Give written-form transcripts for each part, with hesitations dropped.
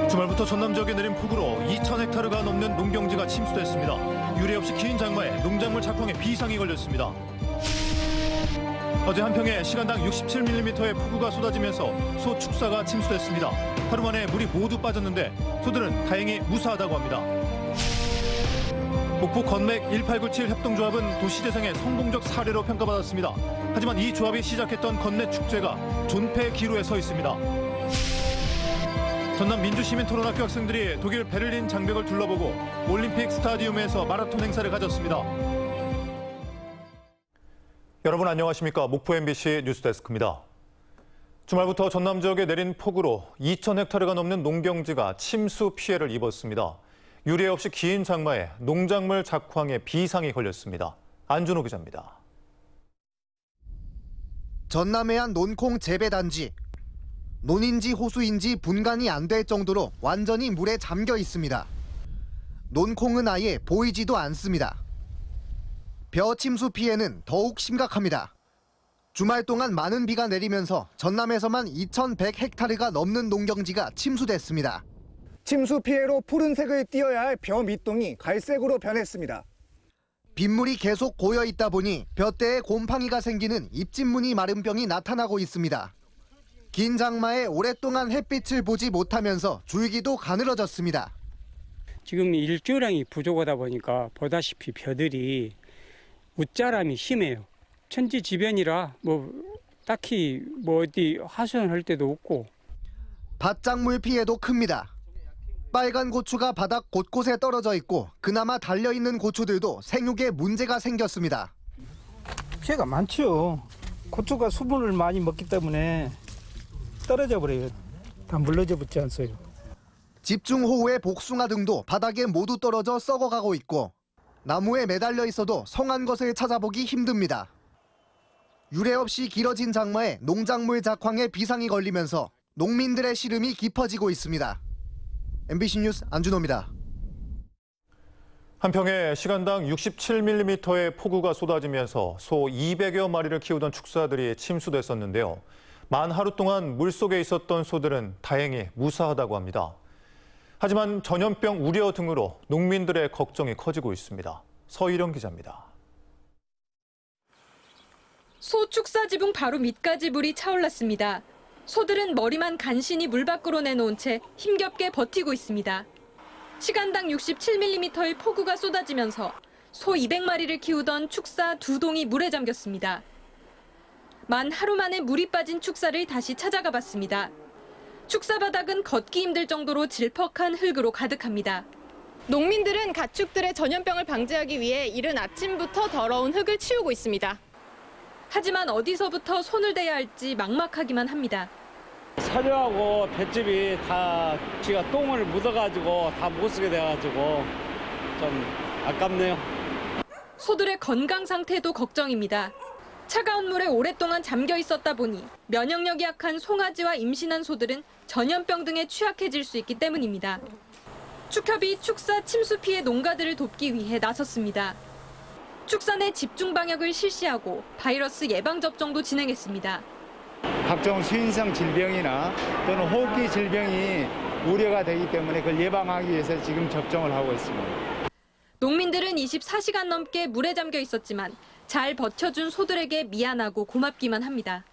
주말부터 전남 지역에 내린 폭우로 2,000헥타르가 넘는 농경지가 침수됐습니다. 유례 없이 긴 장마에 농작물 작황에 비상이 걸렸습니다. 어제 한평에 시간당 67mm의 폭우가 쏟아지면서 소 축사가 침수됐습니다. 하루 만에 물이 모두 빠졌는데 소들은 다행히 무사하다고 합니다. 목포 건맥 1897 협동조합은 도시재생의 성공적 사례로 평가받았습니다. 하지만 이 조합이 시작했던 건내 축제가 존폐의 기로에 서 있습니다. 전남 민주시민토론학교 학생들이 독일 베를린 장벽을 둘러보고 올림픽 스타디움에서 마라톤 행사를 가졌습니다. 여러분 안녕하십니까? 목포 MBC 뉴스데스크입니다. 주말부터 전남 지역에 내린 폭우로 2,000헥타르가 넘는 농경지가 침수 피해를 입었습니다. 유례 없이 긴 장마에 농작물 작황에 비상이 걸렸습니다. 안준호 기자입니다. 전남의 한 논콩 재배단지. 논인지 호수인지 분간이 안 될 정도로 완전히 물에 잠겨 있습니다. 논콩은 아예 보이지도 않습니다. 벼 침수 피해는 더욱 심각합니다. 주말 동안 많은 비가 내리면서 전남에서만 2,100헥타르가 넘는 농경지가 침수됐습니다. 침수 피해로 푸른색을 띠어야 할 벼 밑동이 갈색으로 변했습니다. 빗물이 계속 고여 있다 보니 벼대에 곰팡이가 생기는 입진무늬 마른 병이 나타나고 있습니다. 긴 장마에 오랫동안 햇빛을 보지 못하면서 줄기도 가늘어졌습니다. 지금 일조량이 부족하다 보니까 보다시피 벼들이 웃자람이 심해요. 천지지변이라 딱히 어디 하소연할 데도 없고. 밭작물 피해도 큽니다. 빨간 고추가 바닥 곳곳에 떨어져 있고 그나마 달려있는 고추들도 생육에 문제가 생겼습니다. 피해가 많죠. 고추가 수분을 많이 먹기 때문에 떨어져 버려요. 다 물러져 붙지 않어요. 집중호우에 복숭아 등도 바닥에 모두 떨어져 썩어가고 있고 나무에 매달려 있어도 성한 것을 찾아보기 힘듭니다. 유례 없이 길어진 장마에 농작물 작황에 비상이 걸리면서 농민들의 시름이 깊어지고 있습니다. MBC 뉴스 안준호입니다. 한평에 시간당 67mm의 폭우가 쏟아지면서 소 200여 마리를 키우던 축사들이 침수됐었는데요. 만 하루 동안 물속에 있었던 소들은 다행히 무사하다고 합니다. 하지만 전염병 우려 등으로 농민들의 걱정이 커지고 있습니다. 서희령 기자입니다. 소 축사 지붕 바로 밑까지 물이 차올랐습니다. 소들은 머리만 간신히 물 밖으로 내놓은 채 힘겹게 버티고 있습니다. 시간당 67mm의 폭우가 쏟아지면서 소 200마리를 키우던 축사 2동이 물에 잠겼습니다. 만 하루 만에 물이 빠진 축사를 다시 찾아가 봤습니다. 축사 바닥은 걷기 힘들 정도로 질퍽한 흙으로 가득합니다. 농민들은 가축들의 전염병을 방지하기 위해 이른 아침부터 더러운 흙을 치우고 있습니다. 하지만 어디서부터 손을 대야 할지 막막하기만 합니다. 사료하고 볏짚이 다 지가 똥을 묻어가지고 다 못 쓰게 돼가지고 좀 아깝네요. 소들의 건강 상태도 걱정입니다. 차가운 물에 오랫동안 잠겨 있었다 보니 면역력이 약한 송아지와 임신한 소들은 전염병 등에 취약해질 수 있기 때문입니다. 축협이 축사 침수 피해 농가들을 돕기 위해 나섰습니다. 축사 내 집중 방역을 실시하고 바이러스 예방 접종도 진행했습니다. 각종 수인성 질병이나 또는 호흡기 질병이 우려가 되기 때문에 그걸 예방하기 위해서 지금 접종을 하고 있습니다. 농민들은 24시간 넘게 물에 잠겨 있었지만 잘 버텨준 소들에게 미안하고 고맙기만 합니다.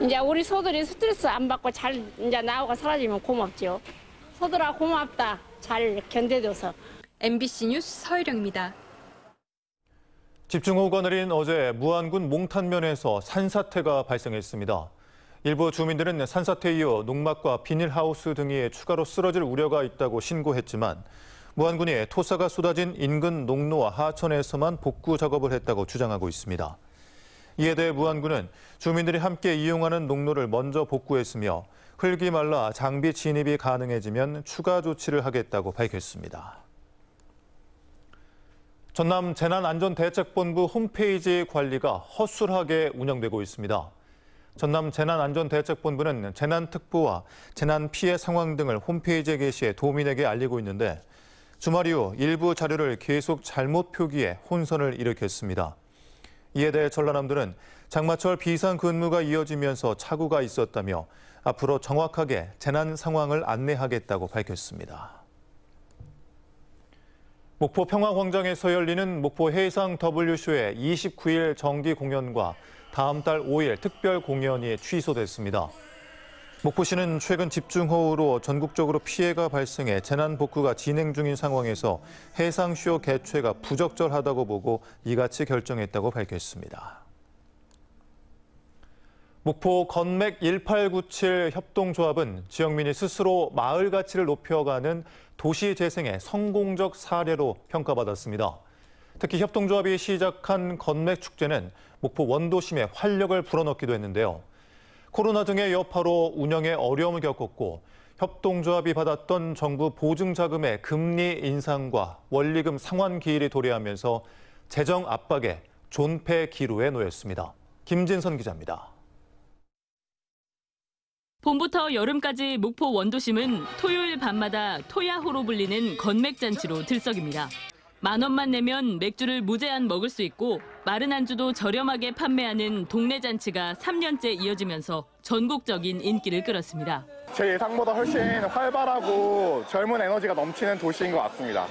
이제 우리 소들이 스트레스 안 받고 잘 이제 나오고 사라지면 고맙죠. 소들아 고맙다. 잘 견뎌줘서. MBC 뉴스 서희령입니다. 집중호우가 내린 어제 무안군 몽탄면에서 산사태가 발생했습니다. 일부 주민들은 산사태 이후 농막과 비닐하우스 등이 추가로 쓰러질 우려가 있다고 신고했지만 무안군이 토사가 쏟아진 인근 농로와 하천에서만 복구 작업을 했다고 주장하고 있습니다. 이에 대해 무안군은 주민들이 함께 이용하는 농로를 먼저 복구했으며 흙이 말라 장비 진입이 가능해지면 추가 조치를 하겠다고 밝혔습니다. 전남 재난안전대책본부 홈페이지 관리가 허술하게 운영되고 있습니다. 전남 재난안전대책본부는 재난특보와 재난 피해 상황 등을 홈페이지에 게시해 도민에게 알리고 있는데 주말 이후 일부 자료를 계속 잘못 표기해 혼선을 일으켰습니다. 이에 대해 전라남도는 장마철 비상근무가 이어지면서 착오가 있었다며 앞으로 정확하게 재난 상황을 안내하겠다고 밝혔습니다. 목포 평화광장에서 열리는 목포 해상 WSO의 29일 정기 공연과 다음 달 5일 특별 공연이 취소됐습니다. 목포시는 최근 집중호우로 전국적으로 피해가 발생해 재난 복구가 진행 중인 상황에서 해상쇼 개최가 부적절하다고 보고 이같이 결정했다고 밝혔습니다. 목포 건맥 1897 협동조합은 지역민이 스스로 마을 가치를 높여가는 도시 재생의 성공적 사례로 평가받았습니다. 특히 협동조합이 시작한 건맥 축제는 목포 원도심에 활력을 불어넣기도 했는데요. 코로나 등의 여파로 운영에 어려움을 겪었고 협동조합이 받았던 정부 보증자금의 금리 인상과 원리금 상환 기일이 도래하면서 재정 압박에 존폐 기로에 놓였습니다. 김진선 기자입니다. 봄부터 여름까지 목포 원도심은 토요일 밤마다 토야호로 불리는 건맥잔치로 들썩입니다. 10,000원만 내면 맥주를 무제한 먹을 수 있고 마른 안주도 저렴하게 판매하는 동네 잔치가 3년째 이어지면서 전국적인 인기를 끌었습니다. 제 예상보다 훨씬 활발하고 젊은 에너지가 넘치는 도시인 것 같습니다.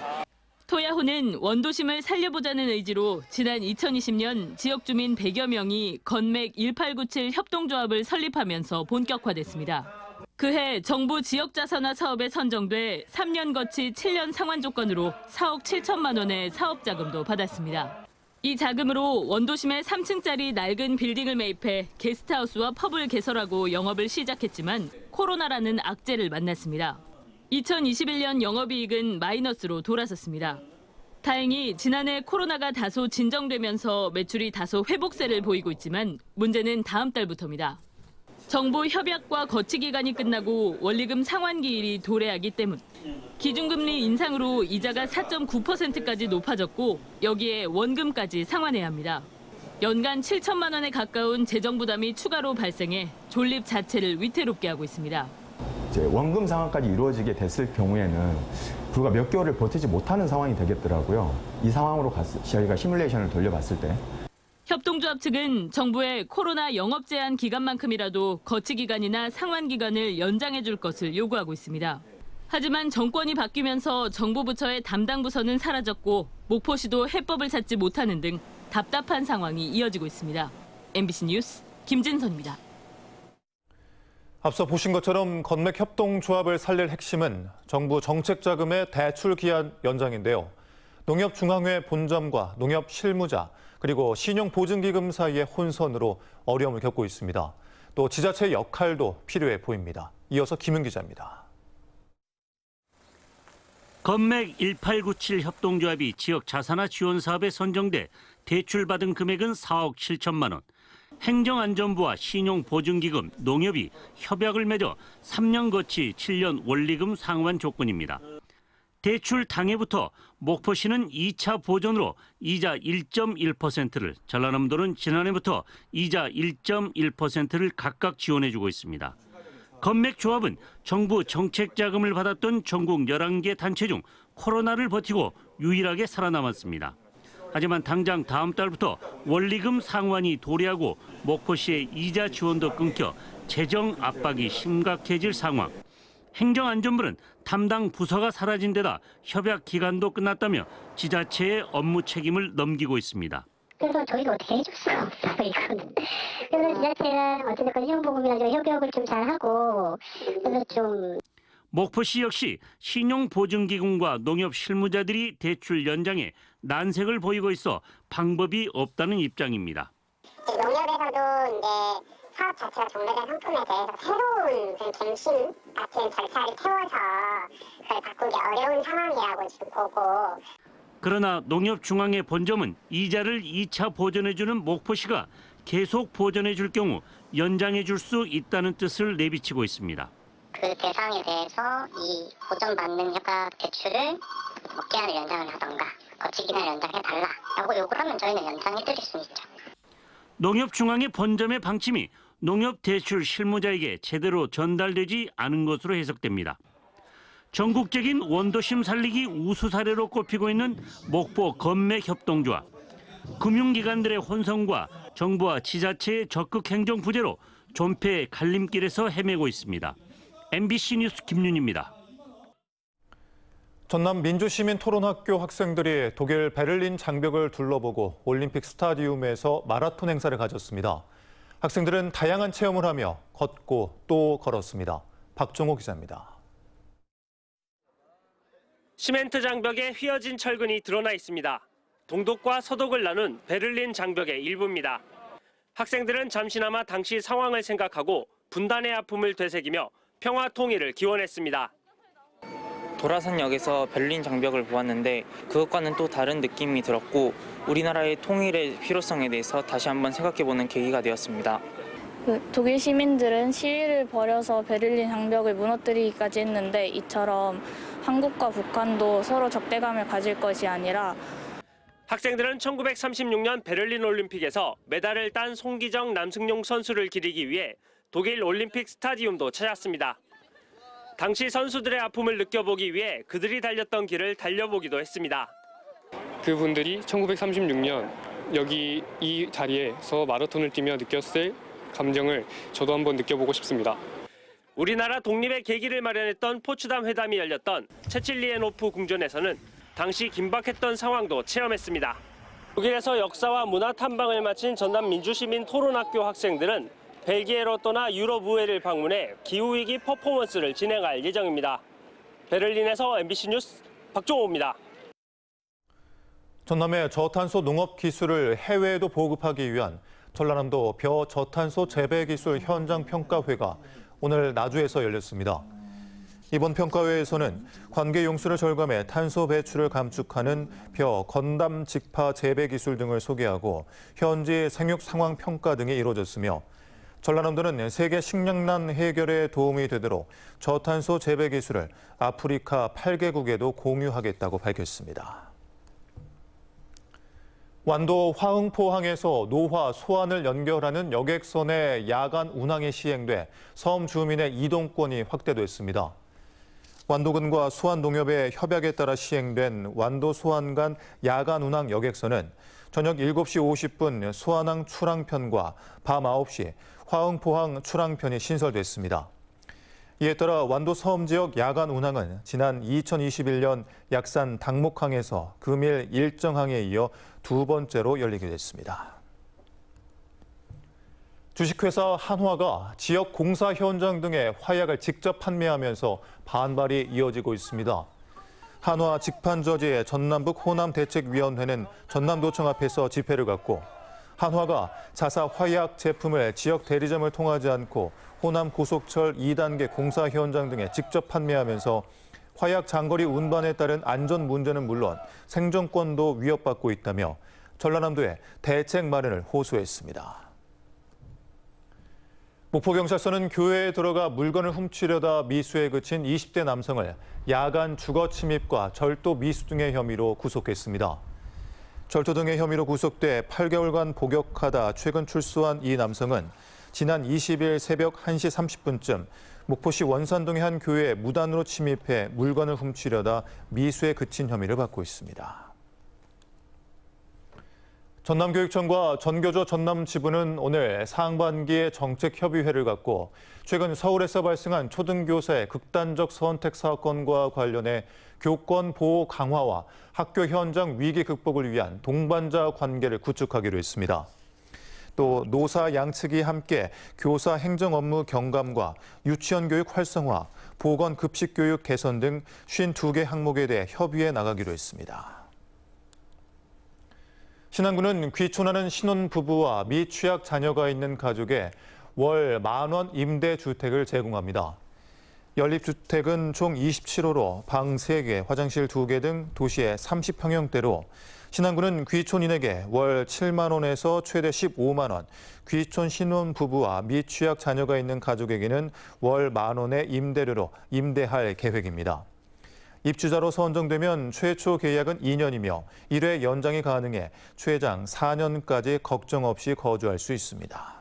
토야호는 원도심을 살려보자는 의지로 지난 2020년 지역 주민 100여 명이 건맥 1897 협동조합을 설립하면서 본격화됐습니다. 그해 정부 지역자산화 사업에 선정돼 3년 거치 7년 상환 조건으로 4억 7천만 원의 사업자금도 받았습니다. 이 자금으로 원도심의 3층짜리 낡은 빌딩을 매입해 게스트하우스와 펍을 개설하고 영업을 시작했지만 코로나라는 악재를 만났습니다. 2021년 영업이익은 마이너스로 돌아섰습니다. 다행히 지난해 코로나가 다소 진정되면서 매출이 다소 회복세를 보이고 있지만 문제는 다음 달부터입니다. 정부 협약과 거치 기간이 끝나고 원리금 상환 기일이 도래하기 때문. 기준금리 인상으로 이자가 4.9%까지 높아졌고 여기에 원금까지 상환해야 합니다. 연간 7천만 원에 가까운 재정 부담이 추가로 발생해 존립 자체를 위태롭게 하고 있습니다. 이제 원금 상환까지 이루어지게 됐을 경우에는 불과 몇 개월을 버티지 못하는 상황이 되겠더라고요. 이 상황으로 저희가 시뮬레이션을 돌려봤을 때. 협동조합 측은 정부의 코로나 영업 제한 기간만큼이라도 거치 기간이나 상환 기간을 연장해 줄 것을 요구하고 있습니다. 하지만 정권이 바뀌면서 정부 부처의 담당 부서는 사라졌고 목포시도 해법을 찾지 못하는 등 답답한 상황이 이어지고 있습니다. MBC 뉴스 김진선입니다. 앞서 보신 것처럼 건맥 협동조합을 살릴 핵심은 정부 정책자금의 대출 기한 연장인데요. 농협중앙회 본점과 농협실무자 그리고 신용보증기금 사이의 혼선으로 어려움을 겪고 있습니다. 또 지자체의 역할도 필요해 보입니다. 이어서 김은 기자입니다. 건맥 1897 협동조합이 지역 자산화 지원 사업에 선정돼 대출받은 금액은 4억 7천만 원. 행정안전부와 신용보증기금, 농협이 협약을 맺어 3년 거치 7년 원리금 상환 조건입니다. 대출 당해부터 목포시는 2차 보전으로 이자 1.1%를, 전라남도는 지난해부터 이자 1.1%를 각각 지원해주고 있습니다. 건맥조합은 정부 정책자금을 받았던 전국 11개 단체 중 코로나를 버티고 유일하게 살아남았습니다. 하지만 당장 다음 달부터 원리금 상환이 도래하고 목포시의 이자 지원도 끊겨 재정 압박이 심각해질 상황. 행정안전부는 담당 부서가 사라진 데다 협약 기간도 끝났다며 지자체의 업무 책임을 넘기고 있습니다. 그래서 저희가 어떻게 해줄 수가 없어요, 이거는. 그래서 지자체가 어쨌든 신용보험이나 좀 협약을 좀 잘하고, 그래서 좀. 목포시 역시 신용보증기금과 농협 실무자들이 대출 연장에 난색을 보이고 있어 방법이 없다는 입장입니다. 농협에서도 이제 사업 자체가 종료된 상품에 대해서 새로운 갱신 같은 절차를 채워서 그걸 바꾸기 어려운 상황이라고 지금 보고. 그러나 농협중앙회 본점은 이자를 2차 보전해주는 목포시가 계속 보전해줄 경우 연장해줄 수 있다는 뜻을 내비치고 있습니다. 그 대상에 대해서 이 보전받는 협약 대출을 기한을 연장을 하던가 거치 기간을 연장해달라라고 요구를 하면 저희는 연장해드릴 수 있죠. 농협중앙회 본점의 방침이 농협 대출 실무자에게 제대로 전달되지 않은 것으로 해석됩니다. 전국적인 원도심 살리기 우수 사례로 꼽히고 있는 목포 건맥 협동조합. 금융기관들의 혼선과 정부와 지자체의 적극 행정 부재로 존폐의 갈림길에서 헤매고 있습니다. MBC 뉴스 김윤입니다. 전남 민주시민토론학교 학생들이 독일 베를린 장벽을 둘러보고 올림픽 스타디움에서 마라톤 행사를 가졌습니다. 학생들은 다양한 체험을 하며 걷고 또 걸었습니다. 박종호 기자입니다. 시멘트 장벽에 휘어진 철근이 드러나 있습니다. 동독과 서독을 나눈 베를린 장벽의 일부입니다. 학생들은 잠시나마 당시 상황을 생각하고 분단의 아픔을 되새기며 평화 통일을 기원했습니다. 도라산역에서 베를린 장벽을 보았는데 그것과는 또 다른 느낌이 들었고 우리나라의 통일의 필요성에 대해서 다시 한번 생각해보는 계기가 되었습니다. 독일 시민들은 시위를 벌여서 베를린 장벽을 무너뜨리기까지 했는데 이처럼 한국과 북한도 서로 적대감을 가질 것이 아니라 학생들은 1936년 베를린 올림픽에서 메달을 딴 송기정 남승용 선수를 기리기 위해 독일 올림픽 스타디움도 찾았습니다. 당시 선수들의 아픔을 느껴보기 위해 그들이 달렸던 길을 달려보기도 했습니다. 그분들이 1936년 여기 이 자리에서 마라톤을 뛰며 느꼈을 감정을 저도 한번 느껴보고 싶습니다. 우리나라 독립의 계기를 마련했던 포츠담 회담이 열렸던 체칠리에노프 궁전에서는 당시 긴박했던 상황도 체험했습니다. 독일에서 역사와 문화 탐방을 마친 전남 민주시민 토론학교 학생들은 벨기에로 떠나 유럽 의회를 방문해 기후위기 퍼포먼스를 진행할 예정입니다. 베를린에서 MBC 뉴스 박종호입니다. 전남의 저탄소 농업 기술을 해외에도 보급하기 위한 전라남도 벼 저탄소 재배 기술 현장 평가회가 오늘 나주에서 열렸습니다. 이번 평가회에서는 관계 용수를 절감해 탄소 배출을 감축하는 벼 건담 직파 재배 기술 등을 소개하고 현지 생육 상황 평가 등이 이루어졌으며 전라남도는 세계 식량난 해결에 도움이 되도록 저탄소 재배 기술을 아프리카 8개국에도 공유하겠다고 밝혔습니다. 완도 화흥포항에서 노화, 소안을 연결하는 여객선의 야간 운항이 시행돼 섬 주민의 이동권이 확대됐습니다. 완도군과 수안농협의 협약에 따라 시행된 완도 소안 간 야간 운항 여객선은 저녁 7시 50분 소안항 출항편과 밤 9시 화흥포항 출항편이 신설됐습니다. 이에 따라 완도 섬 지역 야간 운항은 지난 2021년 약산 당목항에서 금일 일정항에 이어 두 번째로 열리게 됐습니다. 주식회사 한화가 지역 공사 현장 등의 화약을 직접 판매하면서 반발이 이어지고 있습니다. 한화 직판저지의 전남북 호남대책위원회는 전남도청 앞에서 집회를 갖고 한화가 자사 화약 제품을 지역 대리점을 통하지 않고 호남 고속철 2단계 공사 현장 등에 직접 판매하면서 화약 장거리 운반에 따른 안전 문제는 물론 생존권도 위협받고 있다며 전라남도에 대책 마련을 호소했습니다. 목포경찰서는 교회에 들어가 물건을 훔치려다 미수에 그친 20대 남성을 야간 주거 침입과 절도 미수 등의 혐의로 구속했습니다. 절도 등의 혐의로 구속돼 8개월간 복역하다 최근 출소한 이 남성은 지난 20일 새벽 1시 30분쯤 목포시 원산동의 한 교회에 무단으로 침입해 물건을 훔치려다 미수에 그친 혐의를 받고 있습니다. 전남교육청과 전교조 전남지부는 오늘 상반기에 정책협의회를 갖고 최근 서울에서 발생한 초등교사의 극단적 선택 사건과 관련해 교권 보호 강화와 학교 현장 위기 극복을 위한 동반자 관계를 구축하기로 했습니다. 또 노사 양측이 함께 교사 행정 업무 경감과 유치원 교육 활성화, 보건 급식 교육 개선 등 52개 항목에 대해 협의해 나가기로 했습니다. 신안군은 귀촌하는 신혼부부와 미취학 자녀가 있는 가족에 월 10,000원 임대주택을 제공합니다. 연립주택은 총 27호로 방 3개, 화장실 2개 등 도시의 30평형대로 신안군은 귀촌인에게 월 7만 원에서 최대 15만 원, 귀촌 신혼부부와 미취학 자녀가 있는 가족에게는 월 10,000원의 임대료로 임대할 계획입니다. 입주자로 선정되면 최초 계약은 2년이며 1회 연장이 가능해 최장 4년까지 걱정 없이 거주할 수 있습니다.